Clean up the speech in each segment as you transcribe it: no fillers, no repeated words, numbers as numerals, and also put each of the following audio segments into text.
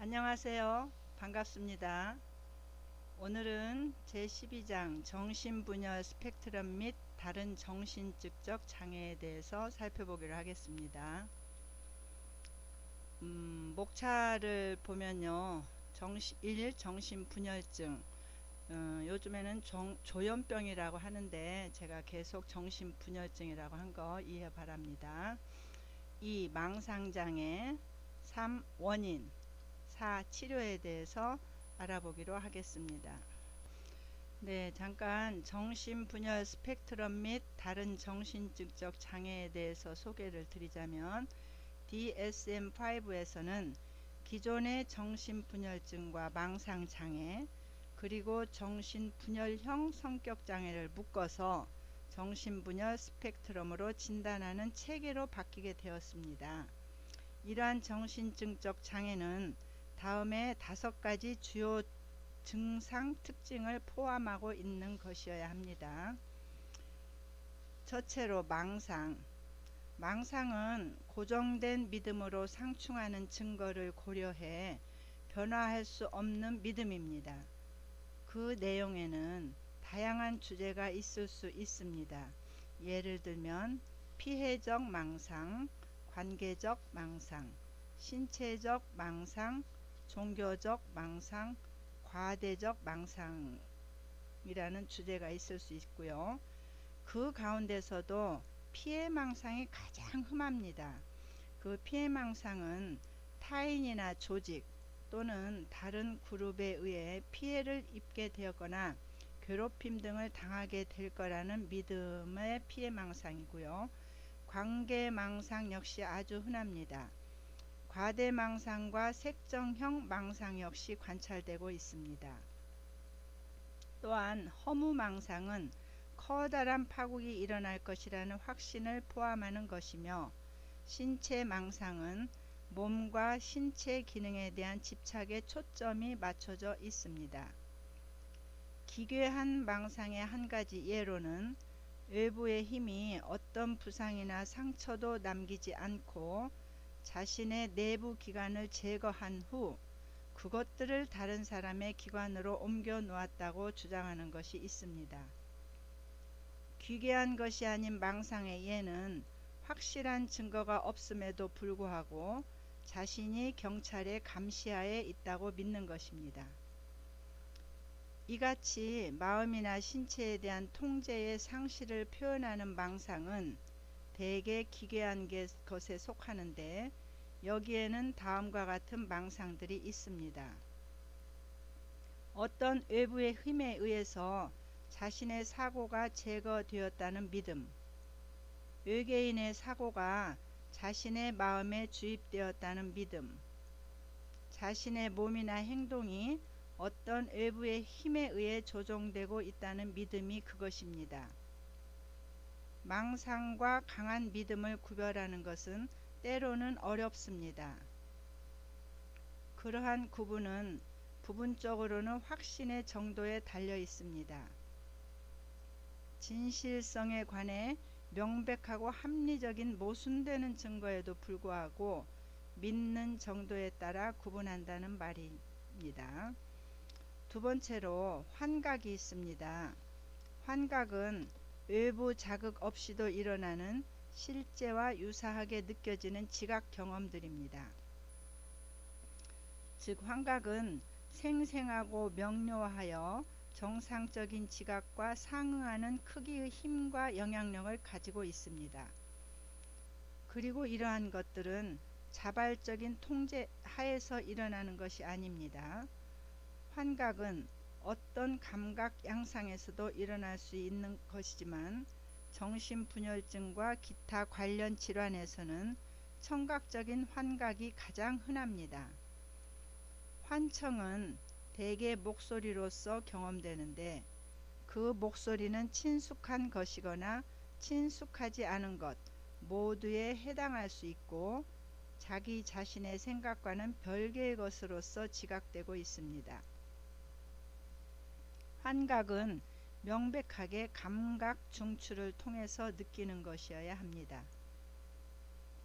안녕하세요. 반갑습니다. 오늘은 제12장 정신분열 스펙트럼 및 다른 정신증적 장애에 대해서 살펴보기로 하겠습니다. 목차를 보면요. 1. 정신분열증. 요즘에는 조현병이라고 하는데 제가 계속 정신분열증이라고 한 거 이해 바랍니다. 2. 망상장애. 3. 원인. 4. 치료에 대해서 알아보기로 하겠습니다. 네, 잠깐 정신분열 스펙트럼 및 다른 정신증적 장애에 대해서 소개를 드리자면 DSM-5에서는 기존의 정신분열증과 망상장애 그리고 정신분열형 성격장애를 묶어서 정신분열 스펙트럼으로 진단하는 체계로 바뀌게 되었습니다. 이러한 정신증적 장애는 다음에 5가지 주요 증상 특징을 포함하고 있는 것이어야 합니다. 첫째로 망상. 망상은 고정된 믿음으로 상충하는 증거를 고려해 변화할 수 없는 믿음입니다. 그 내용에는 다양한 주제가 있을 수 있습니다. 예를 들면 피해적 망상, 관계적 망상, 신체적 망상, 종교적 망상, 과대적 망상이라는 주제가 있을 수 있고요. 그 가운데서도 피해망상이 가장 흠합니다. 그 피해망상은 타인이나 조직 또는 다른 그룹에 의해 피해를 입게 되었거나 괴롭힘 등을 당하게 될 거라는 믿음의 피해망상이고요. 관계망상 역시 아주 흔합니다. 과대망상과 색정형 망상 역시 관찰되고 있습니다. 또한 허무망상은 커다란 파국이 일어날 것이라는 확신을 포함하는 것이며 신체망상은 몸과 신체 기능에 대한 집착에 초점이 맞춰져 있습니다. 기괴한 망상의 한 가지 예로는 외부의 힘이 어떤 부상이나 상처도 남기지 않고 자신의 내부 기관을 제거한 후 그것들을 다른 사람의 기관으로 옮겨 놓았다고 주장하는 것이 있습니다. 기괴한 것이 아닌 망상의 예는 확실한 증거가 없음에도 불구하고 자신이 경찰의 감시하에 있다고 믿는 것입니다. 이같이 마음이나 신체에 대한 통제의 상실을 표현하는 망상은 대개 기괴한 것에 속하는데 여기에는 다음과 같은 망상들이 있습니다. 어떤 외부의 힘에 의해서 자신의 사고가 제거되었다는 믿음, 외계인의 사고가 자신의 마음에 주입되었다는 믿음, 자신의 몸이나 행동이 어떤 외부의 힘에 의해 조종되고 있다는 믿음이 그것입니다. 망상과 강한 믿음을 구별하는 것은 때로는 어렵습니다. 그러한 구분은 부분적으로는 확신의 정도에 달려 있습니다. 진실성에 관해 명백하고 합리적인 모순되는 증거에도 불구하고 믿는 정도에 따라 구분한다는 말입니다. 두 번째로 환각이 있습니다. 환각은 외부 자극 없이도 일어나는 실제와 유사하게 느껴지는 지각 경험들입니다. 즉 환각은 생생하고 명료하여 정상적인 지각과 상응하는 크기의 힘과 영향력을 가지고 있습니다. 그리고 이러한 것들은 자발적인 통제 하에서 일어나는 것이 아닙니다. 환각은 어떤 감각 양상에서도 일어날 수 있는 것이지만 정신분열증과 기타 관련 질환에서는 청각적인 환각이 가장 흔합니다. 환청은 대개 목소리로서 경험되는데 그 목소리는 친숙한 것이거나 친숙하지 않은 것 모두에 해당할 수 있고 자기 자신의 생각과는 별개의 것으로서 지각되고 있습니다. 환각은 명백하게 감각 중추를 통해서 느끼는 것이어야 합니다.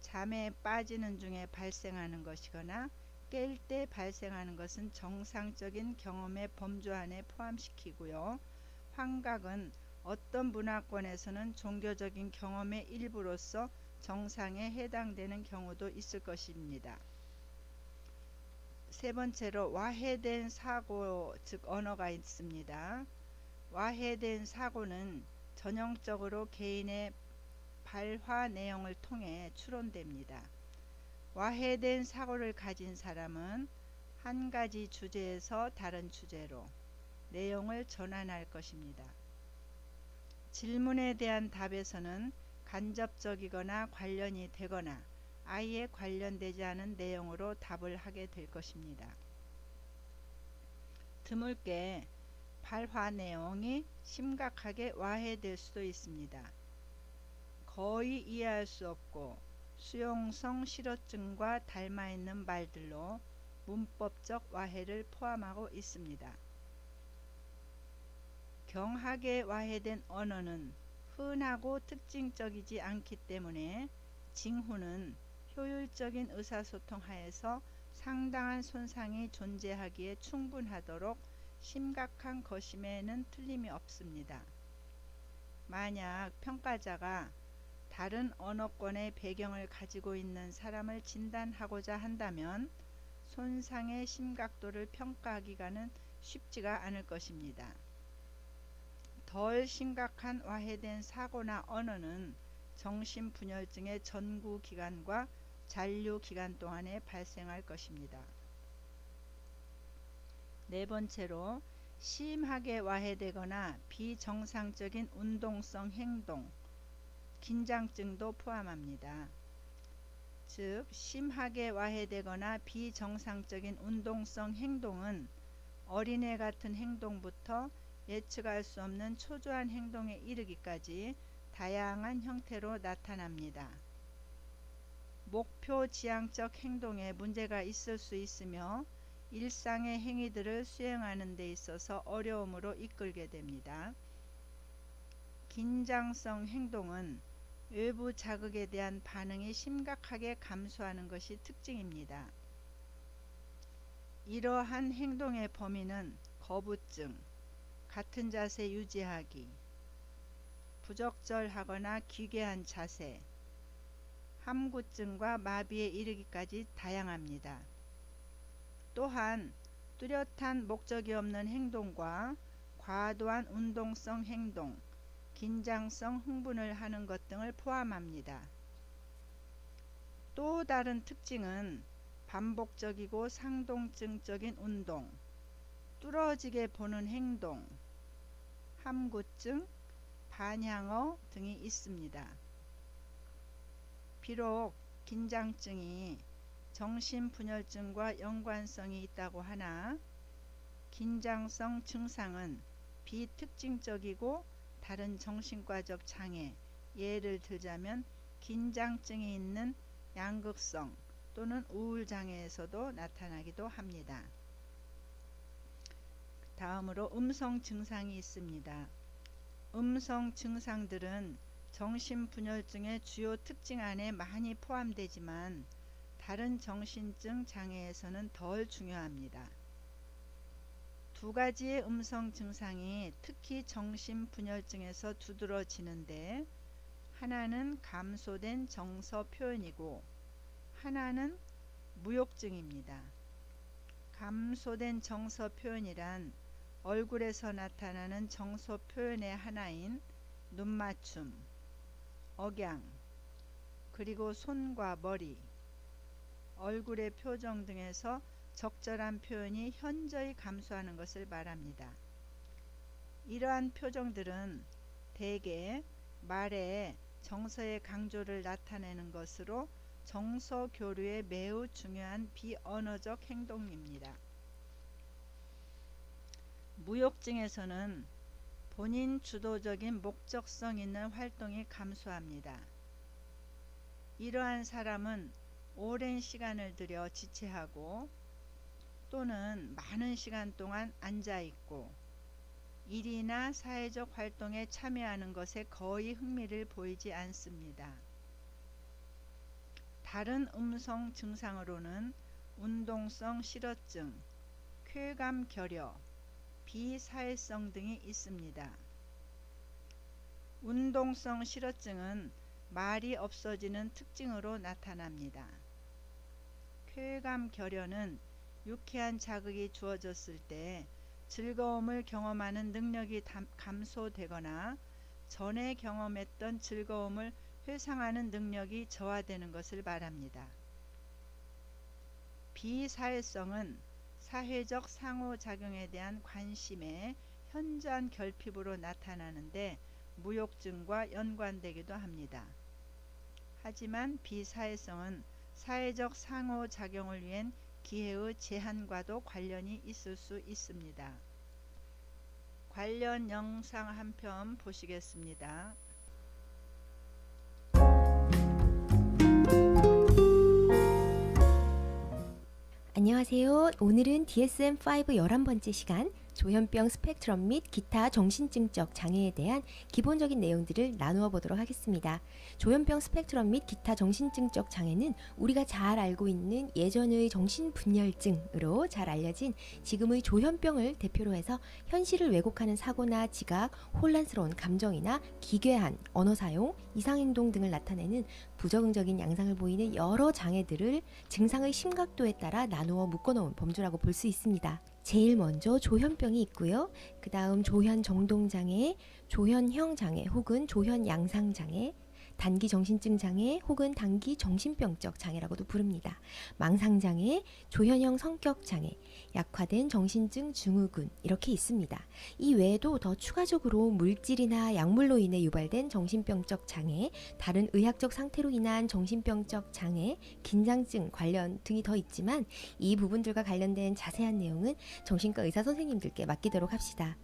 잠에 빠지는 중에 발생하는 것이거나 깰 때 발생하는 것은 정상적인 경험의 범주 안에 포함시키고요. 환각은 어떤 문화권에서는 종교적인 경험의 일부로서 정상에 해당되는 경우도 있을 것입니다. 세 번째로 와해된 사고, 즉 언어가 있습니다. 와해된 사고는 전형적으로 개인의 발화 내용을 통해 추론됩니다. 와해된 사고를 가진 사람은 한 가지 주제에서 다른 주제로 내용을 전환할 것입니다. 질문에 대한 답에서는 간접적이거나 관련이 되거나 아예 관련되지 않은 내용으로 답을 하게 될 것입니다. 드물게 발화 내용이 심각하게 와해될 수도 있습니다. 거의 이해할 수 없고 수용성 실어증과 닮아있는 말들로 문법적 와해를 포함하고 있습니다. 경하게 와해된 언어는 흔하고 특징적이지 않기 때문에 징후는 효율적인 의사소통 하에서 상당한 손상이 존재하기에 충분하도록 심각한 것임에는 틀림이 없습니다. 만약 평가자가 다른 언어권의 배경을 가지고 있는 사람을 진단하고자 한다면 손상의 심각도를 평가하기가는 쉽지가 않을 것입니다. 덜 심각한 와해된 사고나 언어는 정신분열증의 전구기간과 잔류기간 동안에 발생할 것입니다. 네 번째로 심하게 와해되거나 비정상적인 운동성 행동, 긴장증도 포함합니다. 즉, 심하게 와해되거나 비정상적인 운동성 행동은 어린애 같은 행동부터 예측할 수 없는 초조한 행동에 이르기까지 다양한 형태로 나타납니다. 목표 지향적 행동에 문제가 있을 수 있으며 일상의 행위들을 수행하는 데 있어서 어려움으로 이끌게 됩니다. 긴장성 행동은 외부 자극에 대한 반응이 심각하게 감소하는 것이 특징입니다. 이러한 행동의 범위는 거부증, 같은 자세 유지하기, 부적절하거나 기괴한 자세, 함구증과 마비에 이르기까지 다양합니다. 또한 뚜렷한 목적이 없는 행동과 과도한 운동성 행동, 긴장성 흥분을 하는 것 등을 포함합니다. 또 다른 특징은 반복적이고 상동증적인 운동, 뚫어지게 보는 행동, 함구증, 반향어 등이 있습니다. 비록 긴장증이 정신분열증과 연관성이 있다고 하나 긴장성 증상은 비특징적이고 다른 정신과적 장애, 예를 들자면 긴장증이 있는 양극성 또는 우울장애에서도 나타나기도 합니다. 다음으로 음성 증상이 있습니다. 음성 증상들은 정신분열증의 주요 특징 안에 많이 포함되지만 다른 정신증 장애에서는 덜 중요합니다. 두 가지의 음성 증상이 특히 정신분열증에서 두드러지는데 하나는 감소된 정서 표현이고 하나는 무욕증입니다. 감소된 정서 표현이란 얼굴에서 나타나는 정서 표현의 하나인 눈맞춤, 억양, 그리고 손과 머리, 얼굴의 표정 등에서 적절한 표현이 현저히 감소하는 것을 말합니다. 이러한 표정들은 대개 말에 정서의 강조를 나타내는 것으로 정서 교류에 매우 중요한 비언어적 행동입니다. 무욕증에서는 본인 주도적인 목적성 있는 활동이 감소합니다. 이러한 사람은 오랜 시간을 들여 지체하고 또는 많은 시간 동안 앉아있고 일이나 사회적 활동에 참여하는 것에 거의 흥미를 보이지 않습니다. 다른 음성 증상으로는 운동성 실어증, 쾌감 결여, 비사회성 등이 있습니다. 운동성 실어증은 말이 없어지는 특징으로 나타납니다. 쾌감 결여는 유쾌한 자극이 주어졌을 때 즐거움을 경험하는 능력이 감소되거나 전에 경험했던 즐거움을 회상하는 능력이 저하되는 것을 말합니다. 비사회성은 사회적 상호작용에 대한 관심의 현저한 결핍으로 나타나는데 무욕증과 연관되기도 합니다. 하지만 비사회성은 사회적 상호작용을 위한 기회의 제한과도 관련이 있을 수 있습니다. 관련 영상 한 편 보시겠습니다. 안녕하세요. 오늘은 DSM-5 11번째 시간 조현병 스펙트럼 및 기타 정신증적 장애에 대한 기본적인 내용들을 나누어 보도록 하겠습니다. 조현병 스펙트럼 및 기타 정신증적 장애는 우리가 잘 알고 있는 예전의 정신분열증으로 잘 알려진 지금의 조현병을 대표로 해서 현실을 왜곡하는 사고나 지각, 혼란스러운 감정이나 기괴한 언어 사용, 이상행동 등을 나타내는 부적응적인 양상을 보이는 여러 장애들을 증상의 심각도에 따라 나누어 묶어놓은 범주라고 볼 수 있습니다. 제일 먼저 조현병이 있고요. 그 다음 조현정동장애, 조현형장애 혹은 조현양상장애, 단기 정신증 장애 혹은 단기 정신병적 장애라고도 부릅니다. 망상장애, 조현형 성격 장애, 약화된 정신증 증후군 이렇게 있습니다. 이 외에도 더 추가적으로 물질이나 약물로 인해 유발된 정신병적 장애, 다른 의학적 상태로 인한 정신병적 장애, 긴장증 관련 등이 더 있지만 이 부분들과 관련된 자세한 내용은 정신과 의사 선생님들께 맡기도록 합시다.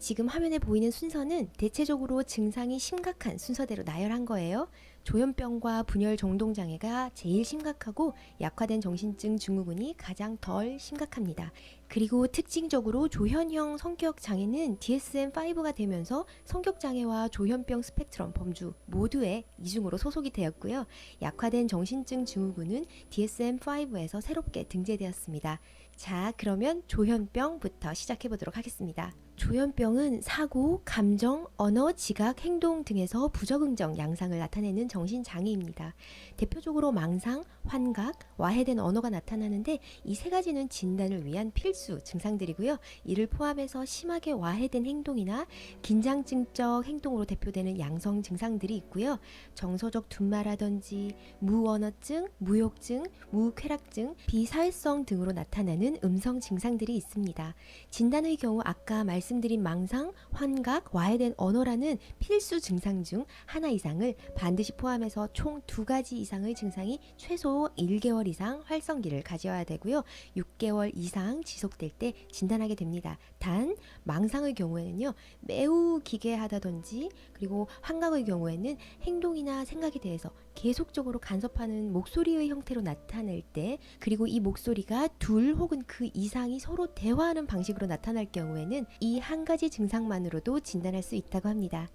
지금 화면에 보이는 순서는 대체적으로 증상이 심각한 순서대로 나열한 거예요. 조현병과 분열 정동장애가 제일 심각하고 약화된 정신증 증후군이 가장 덜 심각합니다. 그리고 특징적으로 조현형 성격장애는 DSM-5가 되면서 성격장애와 조현병 스펙트럼 범주 모두에 이중으로 소속이 되었고요. 약화된 정신증 증후군은 DSM-5에서 새롭게 등재되었습니다. 자, 그러면 조현병부터 시작해 보도록 하겠습니다. 조현병은 사고, 감정, 언어, 지각, 행동 등에서 부적응적 양상을 나타내는 정신장애입니다. 대표적으로 망상, 환각, 와해된 언어가 나타나는데 이 세 가지는 진단을 위한 필수 증상들이고요. 이를 포함해서 심하게 와해된 행동이나 긴장증적 행동으로 대표되는 양성 증상들이 있고요. 정서적 둔마라든지 무언어증, 무욕증, 무쾌락증, 비사회성 등으로 나타나는 음성 증상들이 있습니다. 진단의 경우 아까 말씀드린 망상, 환각, 와해된 언어라는 필수 증상 중 하나 이상을 반드시 포함해서 총 2가지 이상의 증상이 최소 1개월 이상 활성기를 가져야 되고요. 6개월 이상 지속될 때 진단하게 됩니다. 단 망상의 경우에는요, 매우 기괴하다든지 그리고 환각의 경우에는 행동이나 생각에 대해서 계속적으로 간섭하는 목소리의 형태로 나타낼 때, 그리고 이 목소리가 둘 혹은 그 이상이 서로 대화하는 방식으로 나타날 경우에는 이 한 가지 증상만으로도 진단할 수 있다고 합니다.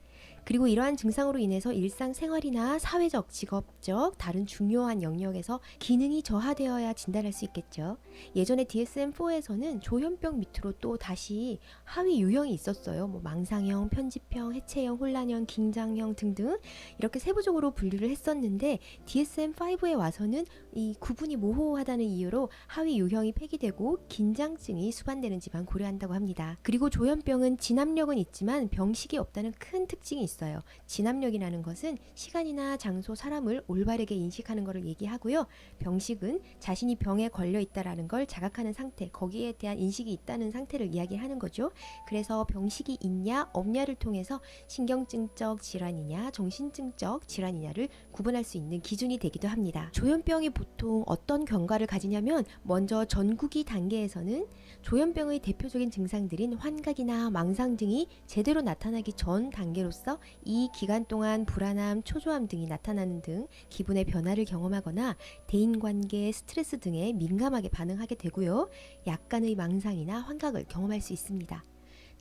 그리고 이러한 증상으로 인해서 일상생활이나 사회적, 직업적, 다른 중요한 영역에서 기능이 저하되어야 진단할 수 있겠죠. 예전에 DSM-4에서는 조현병 밑으로 또 다시 하위 유형이 있었어요. 망상형, 편집형, 해체형, 혼란형, 긴장형 등등 이렇게 세부적으로 분류를 했었는데 DSM-5에 와서는 이 구분이 모호하다는 이유로 하위 유형이 폐기되고 긴장증이 수반되는 지만 고려한다고 합니다. 그리고 조현병은 진압력은 있지만 병식이 없다는 큰 특징이 있어요. 진압력이라는 것은 시간이나 장소, 사람을 올바르게 인식하는 것을 얘기하고요. 병식은 자신이 병에 걸려 있다라는 걸 자각하는 상태, 거기에 대한 인식이 있다는 상태를 이야기하는 거죠. 그래서 병식이 있냐 없냐를 통해서 신경증적 질환이냐 정신증적 질환이냐를 구분할 수 있는 기준이 되기도 합니다. 조현병이 보통 어떤 경과를 가지냐면, 먼저 전구기 단계에서는 조현병의 대표적인 증상들인 환각이나 망상 등이 제대로 나타나기 전 단계로서 이 기간 동안 불안함, 초조함 등이 나타나는 등 기분의 변화를 경험하거나 대인관계, 스트레스 등에 민감하게 반응하게 되고요. 약간의 망상이나 환각을 경험할 수 있습니다.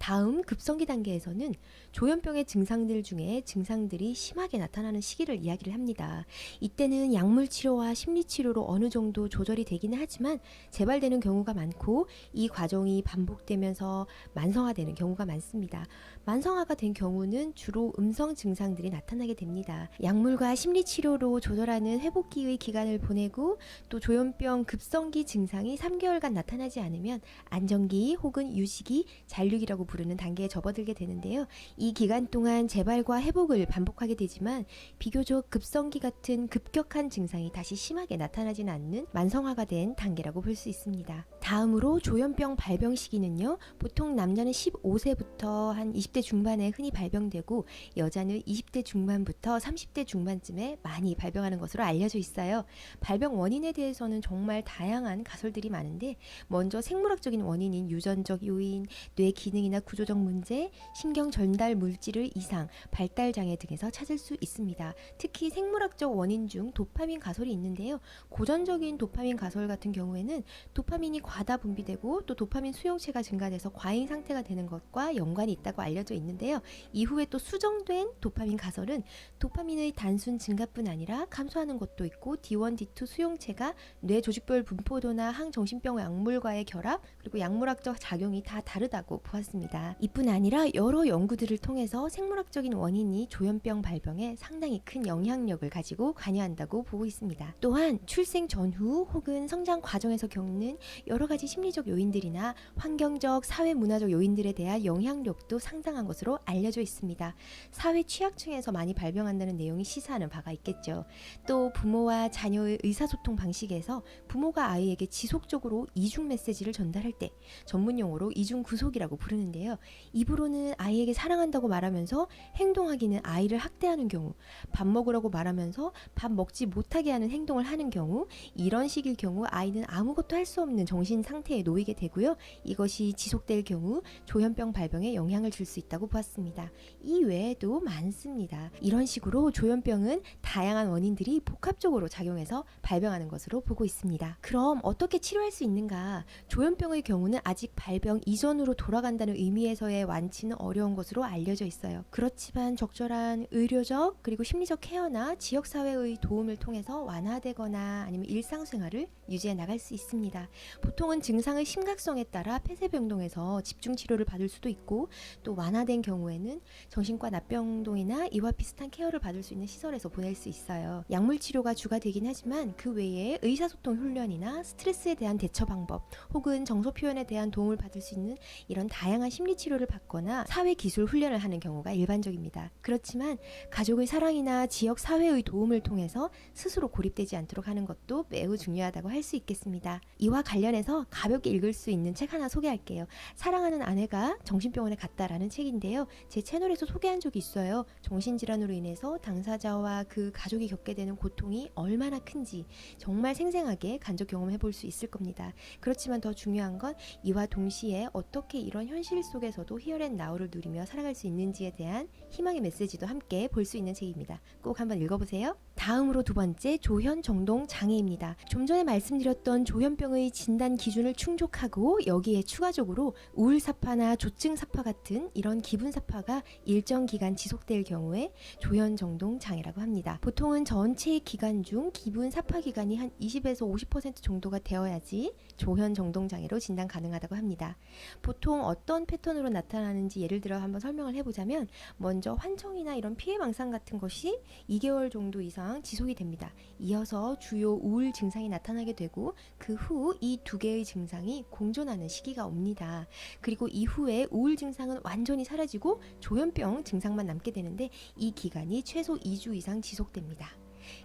다음 급성기 단계에서는 조현병의 증상들 중에 증상들이 심하게 나타나는 시기를 이야기를 합니다. 이때는 약물 치료와 심리 치료로 어느 정도 조절이 되기는 하지만 재발되는 경우가 많고 이 과정이 반복되면서 만성화되는 경우가 많습니다. 만성화가 된 경우는 주로 음성 증상들이 나타나게 됩니다. 약물과 심리 치료로 조절하는 회복기의 기간을 보내고 또 조현병 급성기 증상이 3개월간 나타나지 않으면 안정기 혹은 유식이 잔류기라고 부르는 단계에 접어들게 되는데요. 이 기간 동안 재발과 회복을 반복하게 되지만 비교적 급성기 같은 급격한 증상이 다시 심하게 나타나지는 않는 만성화가 된 단계라고 볼 수 있습니다. 다음으로 조현병 발병 시기는요. 보통 남자는 15세부터 한 20대 중반에 흔히 발병되고 여자는 20대 중반부터 30대 중반쯤에 많이 발병하는 것으로 알려져 있어요. 발병 원인에 대해서는 정말 다양한 가설들이 많은데 먼저 생물학적인 원인인 유전적 요인, 뇌 기능이나 구조적 문제, 신경 전달 물질의 이상, 발달 장애 등에서 찾을 수 있습니다. 특히 생물학적 원인 중 도파민 가설이 있는데요. 고전적인 도파민 가설 같은 경우에는 도파민이 과다 분비되고 또 도파민 수용체가 증가돼서 과잉 상태가 되는 것과 연관이 있다고 알려져 있는데요. 이후에 또 수정된 도파민 가설은 도파민의 단순 증가뿐 아니라 감소하는 것도 있고 D1, D2 수용체가 뇌 조직별 분포도나 항정신병 약물과의 결합 그리고 약물학적 작용이 다 다르다고 보았습니다. 이뿐 아니라 여러 연구들을 통해서 생물학적인 원인이 조현병 발병에 상당히 큰 영향력을 가지고 관여한다고 보고 있습니다. 또한 출생 전후 혹은 성장 과정에서 겪는 여러 가지 심리적 요인들이나 환경적, 사회 문화적 요인들에 대한 영향력도 상당한 것으로 알려져 있습니다. 사회 취약층에서 많이 발병한다는 내용이 시사하는 바가 있겠죠. 또 부모와 자녀의 의사소통 방식에서 부모가 아이에게 지속적으로 이중 메시지를 전달할 때 전문 용어로 이중 구속이라고 부르는데요. 입으로는 아이에게 사랑한다고 말하면서 행동하기는 아이를 학대하는 경우, 밥 먹으라고 말하면서 밥 먹지 못하게 하는 행동을 하는 경우, 이런 식일 경우 아이는 아무것도 할 수 없는 정신 상태에 놓이게 되고요. 이것이 지속될 경우 조현병 발병에 영향을 줄 수 있다고 보았습니다. 이 외에도 많습니다. 이런 식으로 조현병은 다양한 원인들이 복합적으로 작용해서 발병하는 것으로 보고 있습니다. 그럼 어떻게 치료할 수 있는가? 조현병의 경우는 아직 발병 이전으로 돌아간다는 의미에서의 완치는 어려운 것으로 알려져 있어요. 그렇지만 적절한 의료적 그리고 심리적 케어나 지역사회의 도움을 통해서 완화되거나 아니면 일상생활을 유지해 나갈 수 있습니다. 보통은 증상의 심각성에 따라 폐쇄병동에서 집중치료를 받을 수도 있고 또 완화된 경우에는 정신과 납병동이나 이와 비슷한 케어를 받을 수 있는 시설에서 보낼 수 있어요. 약물 치료가 주가 되긴 하지만 그 외에 의사소통 훈련이나 스트레스에 대한 대처 방법 혹은 정서 표현에 대한 도움을 받을 수 있는 이런 다양한 심리 치료를 받거나 사회 기술 훈련을 하는 경우가 일반적입니다. 그렇지만 가족의 사랑이나 지역 사회의 도움을 통해서 스스로 고립되지 않도록 하는 것도 매우 중요하다고 할 수 있겠습니다. 이와 관련해서 가볍게 읽을 수 있는 책 하나 소개할게요. 사랑하는 아내가 정신병원에 갔다라는 책인데요. 제 채널에서 소개한 적이 있어요. 정신질환으로 인해서 당사자와 그 가족이 겪게 되는 고통이 얼마나 큰지 정말 생생하게 간접 경험해 볼 수 있을 겁니다. 그렇지만 더 중요한 건 이와 동시에 어떻게 이런 현실 속에서도 히어앤나우를 누리며 살아갈 수 있는지에 대한 희망의 메시지도 함께 볼 수 있는 책입니다. 꼭 한번 읽어보세요. 다음으로 두 번째 조현정동 장애입니다. 좀 전에 말씀드렸던 조현병의 진단 기준을 충족하고 여기에 추가적으로 우울사파나 조증사파 같은 이런 기분사파가 일정 기간 지속될 경우에 조현정동 장애라고 합니다. 보통은 전체 기간 중 기분사파 기간이 한 20에서 50% 정도가 되어야지 조현정동 장애로 진단 가능하다고 합니다. 보통 어떤 패턴으로 나타나는지 예를 들어 한번 설명을 해보자면 먼저 환청이나 이런 피해망상 같은 것이 2개월 정도 이상 지속이 됩니다. 이어서 주요 우울 증상이 나타나게 되고 그 후 이 두 개의 증상이 공존하는 시기가 옵니다. 그리고 이후에 우울 증상은 완전히 사라지고 조현병 증상만 남게 되는데 이 기간이 최소 2주 이상 지속됩니다.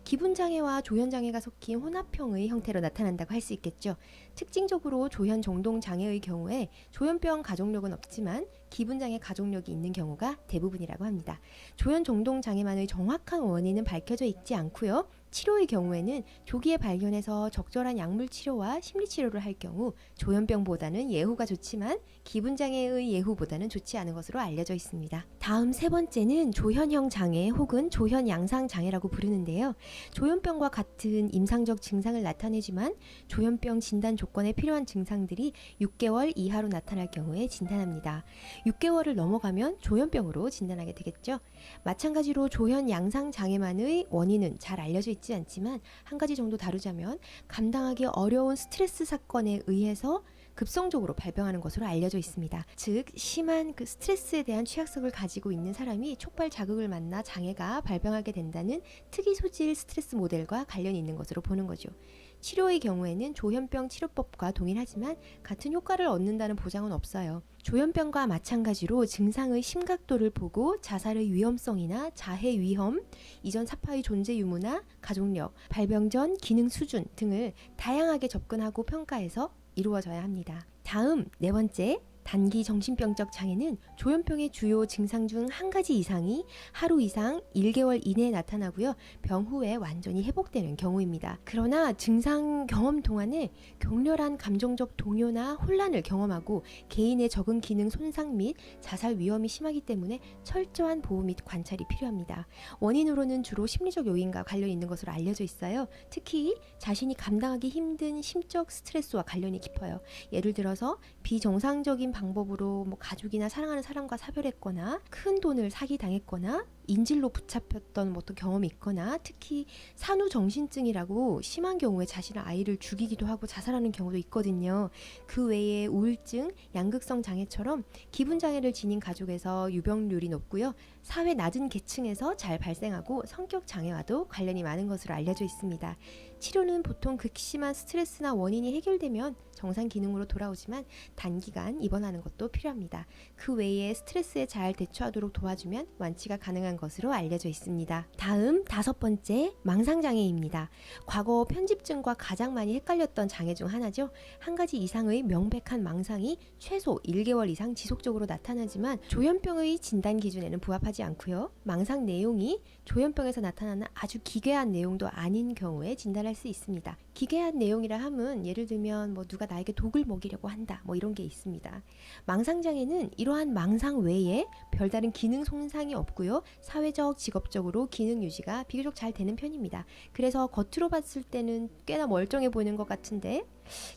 기분장애와 조현장애가 섞인 혼합형의 형태로 나타난다고 할 수 있겠죠. 특징적으로 조현정동 장애의 경우에 조현병 가족력은 없지만 기분장애 가족력이 있는 경우가 대부분이라고 합니다. 조현정동 장애만의 정확한 원인은 밝혀져 있지 않고요. 치료의 경우에는 조기에 발견해서 적절한 약물 치료와 심리 치료를 할 경우 조현병보다는 예후가 좋지만 기분장애의 예후보다는 좋지 않은 것으로 알려져 있습니다. 다음 세 번째는 조현형 장애 혹은 조현양상 장애라고 부르는데요. 조현병과 같은 임상적 증상을 나타내지만 조현병 진단 조건에 필요한 증상들이 6개월 이하로 나타날 경우에 진단합니다. 6개월을 넘어가면 조현병으로 진단하게 되겠죠. 마찬가지로 조현양상 장애만의 원인은 잘 알려져 있지 않지만 한 가지 정도 다루자면 감당하기 어려운 스트레스 사건에 의해서 급성적으로 발병하는 것으로 알려져 있습니다. 즉 심한 그 스트레스에 대한 취약성을 가지고 있는 사람이 촉발 자극을 만나 장애가 발병하게 된다는 특이 소질 스트레스 모델과 관련이 있는 것으로 보는 거죠. 치료의 경우에는 조현병 치료법과 동일하지만 같은 효과를 얻는다는 보장은 없어요. 조현병과 마찬가지로 증상의 심각도를 보고 자살의 위험성이나 자해 위험, 이전 사파의 존재 유무나 가족력, 발병 전 기능 수준 등을 다양하게 접근하고 평가해서 이루어져야 합니다. 다음 네 번째, 단기 정신병적 장애는 조현병의 주요 증상 중 한 가지 이상이 하루 이상 1개월 이내에 나타나고요. 병 후에 완전히 회복되는 경우입니다. 그러나 증상 경험 동안에 격렬한 감정적 동요나 혼란을 경험하고 개인의 적응 기능 손상 및 자살 위험이 심하기 때문에 철저한 보호 및 관찰이 필요합니다. 원인으로는 주로 심리적 요인과 관련이 있는 것으로 알려져 있어요. 특히 자신이 감당하기 힘든 심적 스트레스와 관련이 깊어요. 예를 들어서 비정상적인 방법으로 가족이나 사랑하는 사람과 사별했거나 큰 돈을 사기당했거나 인질로 붙잡혔던 어떤 경험이 있거나 특히 산후정신증이라고 심한 경우에 자신의 아이를 죽이기도 하고 자살하는 경우도 있거든요. 그 외에 우울증, 양극성 장애처럼 기분장애를 지닌 가족에서 유병률이 높고요. 사회 낮은 계층에서 잘 발생하고 성격 장애와도 관련이 많은 것으로 알려져 있습니다. 치료는 보통 극심한 스트레스나 원인이 해결되면 정상 기능으로 돌아오지만 단기간 입원하는 것도 필요합니다. 그 외에 스트레스에 잘 대처하도록 도와주면 완치가 가능한 것으로 알려져 있습니다. 다음 다섯 번째, 망상장애입니다. 과거 편집증과 가장 많이 헷갈렸던 장애 중 하나죠. 한 가지 이상의 명백한 망상이 최소 1개월 이상 지속적으로 나타나지만 조현병의 진단 기준에는 부합하지 않고요. 망상 내용이 조현병에서 나타나는 아주 기괴한 내용도 아닌 경우에 진단할 수 있습니다. 기괴한 내용이라 함은 예를 들면 누가 나에게 독을 먹이려고 한다 이런 게 있습니다. 망상장애는 이러한 망상 외에 별다른 기능 손상이 없고요. 사회적, 직업적으로 기능 유지가 비교적 잘 되는 편입니다. 그래서 겉으로 봤을 때는 꽤나 멀쩡해 보이는 것 같은데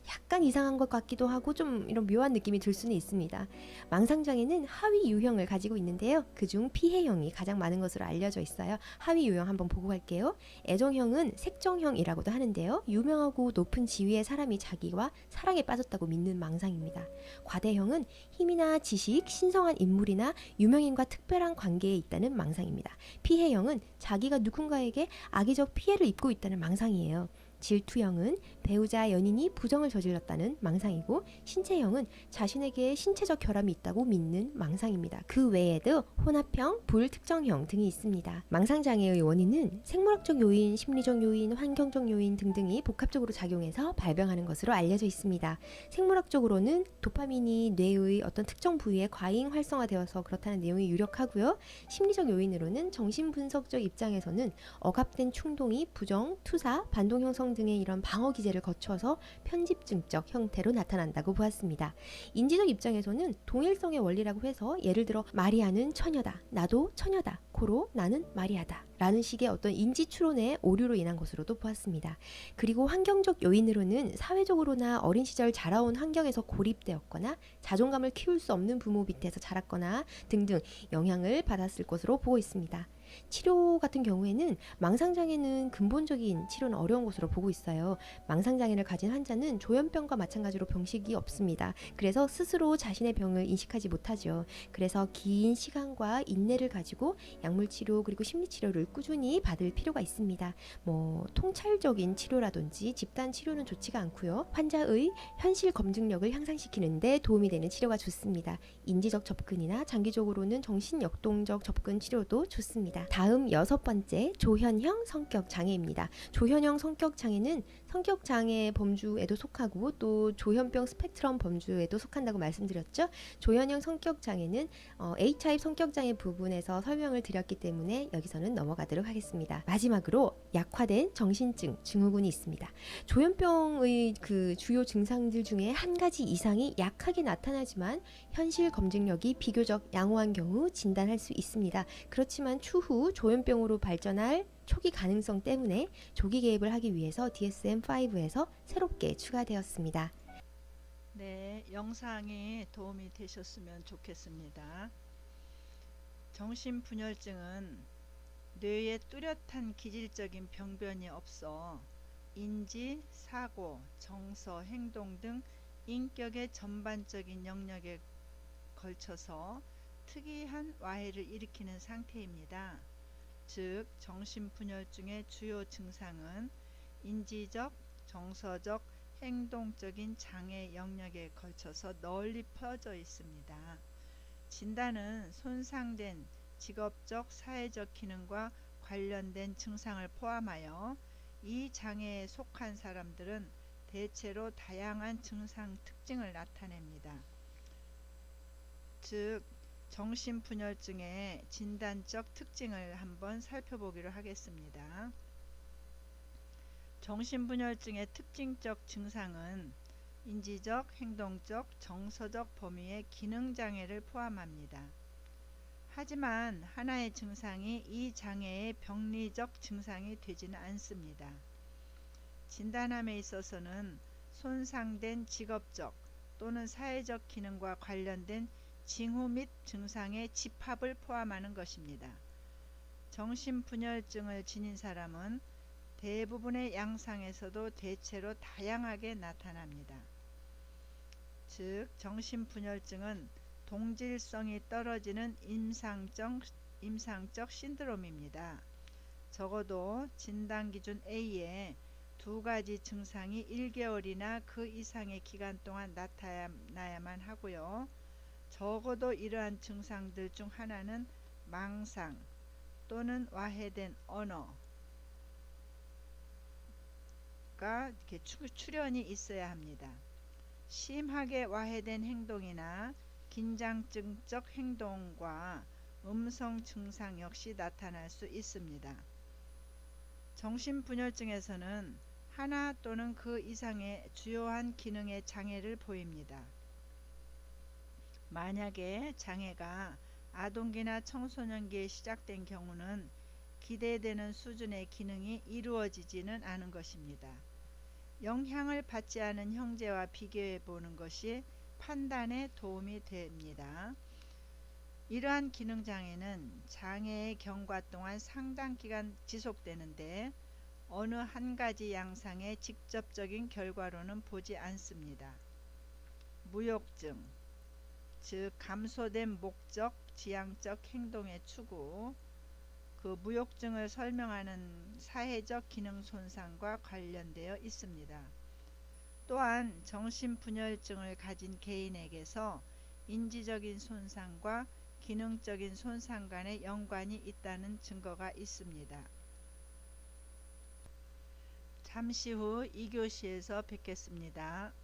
약간 이상한 것 같기도 하고 좀 이런 묘한 느낌이 들 수는 있습니다. 망상장애는 하위 유형을 가지고 있는데요. 그중 피해형이 가장 많은 것으로 알려져 있어요. 하위 유형 한번 보고 갈게요. 애정형은 색정형이라고도 하는데요. 유명하고 높은 지위의 사람이 자기와 사랑에 빠졌다고 믿는 망상입니다. 과대형은 힘이나 지식, 신성한 인물이나 유명인과 특별한 관계에 있다는 망상입니다. 피해형은 자기가 누군가에게 악의적 피해를 입고 있다는 망상이에요. 질투형은 배우자, 연인이 부정을 저질렀다는 망상이고, 신체형은 자신에게 신체적 결함이 있다고 믿는 망상입니다. 그 외에도 혼합형, 불특정형 등이 있습니다. 망상장애의 원인은 생물학적 요인, 심리적 요인, 환경적 요인 등등이 복합적으로 작용해서 발병하는 것으로 알려져 있습니다. 생물학적으로는 도파민이 뇌의 어떤 특정 부위에 과잉 활성화되어서 그렇다는 내용이 유력하고요. 심리적 요인으로는 정신분석적 입장에서는 억압된 충동이 부정, 투사, 반동 형성 등의 이런 방어 기제를 거쳐서 편집증적 형태로 나타난다고 보았습니다. 인지적 입장에서는 동일성의 원리라고 해서 예를 들어 마리아는 처녀다, 나도 처녀다, 고로 나는 마리아다 라는 식의 어떤 인지 추론의 오류로 인한 것으로도 보았습니다. 그리고 환경적 요인으로는 사회적으로나 어린 시절 자라온 환경에서 고립되었거나 자존감을 키울 수 없는 부모 밑에서 자랐거나 등등 영향을 받았을 것으로 보고 있습니다. 치료 같은 경우에는 망상장애는 근본적인 치료는 어려운 것으로 보고 있어요. 망상장애를 가진 환자는 조현병과 마찬가지로 병식이 없습니다. 그래서 스스로 자신의 병을 인식하지 못하죠. 그래서 긴 시간과 인내를 가지고 약물치료 그리고 심리치료를 꾸준히 받을 필요가 있습니다. 통찰적인 치료라든지 집단치료는 좋지가 않고요. 환자의 현실 검증력을 향상시키는 데 도움이 되는 치료가 좋습니다. 인지적 접근이나 장기적으로는 정신역동적 접근 치료도 좋습니다. 하겠습니다. 다음 6번째 조현형 성격 장애입니다. 조현형 성격 장애는 성격 장애 범주에도 속하고 또 조현병 스펙트럼 범주에도 속한다고 말씀드렸죠. 조현형 성격 장애는 A타입 성격 장애 부분에서 설명을 드렸기 때문에 여기서는 넘어가도록 하겠습니다. 마지막으로 약화된 정신증 증후군이 있습니다. 조현병의 그 주요 증상들 중에 한 가지 이상이 약하게 나타나지만 현실 검증력이 비교적 양호한 경우 진단할 수 있습니다. 그렇지만 추후 조현병으로 발전할 초기 가능성 때문에 조기 개입을 하기 위해서 DSM-5에서 새롭게 추가되었습니다. 네, 영상이 도움이 되셨으면 좋겠습니다. 정신분열증은 뇌에 뚜렷한 기질적인 병변이 없어 인지, 사고, 정서, 행동 등 인격의 전반적인 영역에 걸쳐서 특이한 와해를 일으키는 상태입니다. 즉, 정신분열증의 주요 증상은 인지적, 정서적, 행동적인 장애 영역에 걸쳐서 널리 퍼져 있습니다. 진단은 손상된 직업적, 사회적 기능과 관련된 증상을 포함하여 이 장애에 속한 사람들은 대체로 다양한 증상 특징을 나타냅니다. 즉, 정신분열증의 진단적 특징을 한번 살펴보기로 하겠습니다. 정신분열증의 특징적 증상은 인지적, 행동적, 정서적 범위의 기능장애를 포함합니다. 하지만 하나의 증상이 이 장애의 병리적 증상이 되지는 않습니다. 진단함에 있어서는 손상된 직업적 또는 사회적 기능과 관련된 징후 및 증상의 집합을 포함하는 것입니다. 정신분열증을 지닌 사람은 대부분의 양상에서도 대체로 다양하게 나타납니다. 즉, 정신분열증은 동질성이 떨어지는 임상적 신드롬입니다. 적어도 진단기준 A에 두 가지 증상이 1개월이나 그 이상의 기간 동안 나타나야만 하고요. 적어도 이러한 증상들 중 하나는 망상 또는 와해된 언어가 이렇게 출현이 있어야 합니다. 심하게 와해된 행동이나 긴장증적 행동과 음성 증상 역시 나타날 수 있습니다. 정신분열증에서는 하나 또는 그 이상의 주요한 기능의 장애를 보입니다. 만약에 장애가 아동기나 청소년기에 시작된 경우는 기대되는 수준의 기능이 이루어지지는 않은 것입니다. 영향을 받지 않은 형제와 비교해 보는 것이 판단에 도움이 됩니다. 이러한 기능장애는 장애의 경과 동안 상당 기간 지속되는데 어느 한 가지 양상의 직접적인 결과로는 보지 않습니다. 무욕증, 즉 감소된 목적, 지향적 행동의 추구, 그 무욕증을 설명하는 사회적 기능 손상과 관련되어 있습니다. 또한 정신분열증을 가진 개인에게서 인지적인 손상과 기능적인 손상 간의 연관이 있다는 증거가 있습니다. 잠시 후 2교시에서 뵙겠습니다.